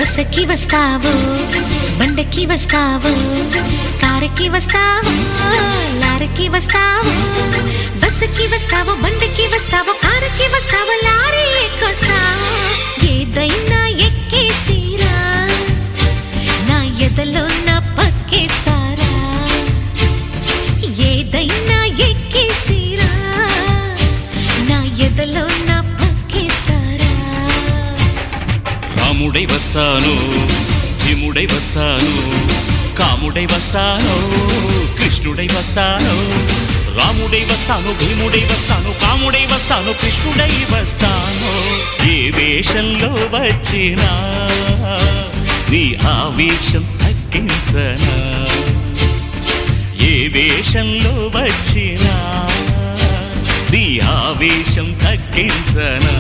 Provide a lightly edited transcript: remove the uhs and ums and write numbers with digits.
బస్సుకి వస్తావో బండకి వస్తావో కారుకి వస్తావో లారీకి వస్తావో బస్సుకి వస్తావో బండకి వస్తావో కారుకి వస్తావో లారీ ఎక్కొస్తావో ఏదైనా ఎక్కేసిరా నా ఎదలో నా పక్కేస్తారా ఏదైనా ఎక్కేసిరా నా ఎదలో నా పక్కేస్తారా రాముడై వస్తాను భీముడై వస్తాను కాముడై వస్తాను కృష్ణుడై వస్తాను రాముడై వస్తాను భీముడై వస్తాను కాముడై వస్తాను కృష్ణుడై వస్తాను ఏ వేషంలో వచ్చినా నీ ఆవేశం తగ్గించనా ఏ వేషంలో వచ్చినా నీ ఆవేశం తగ్గించనా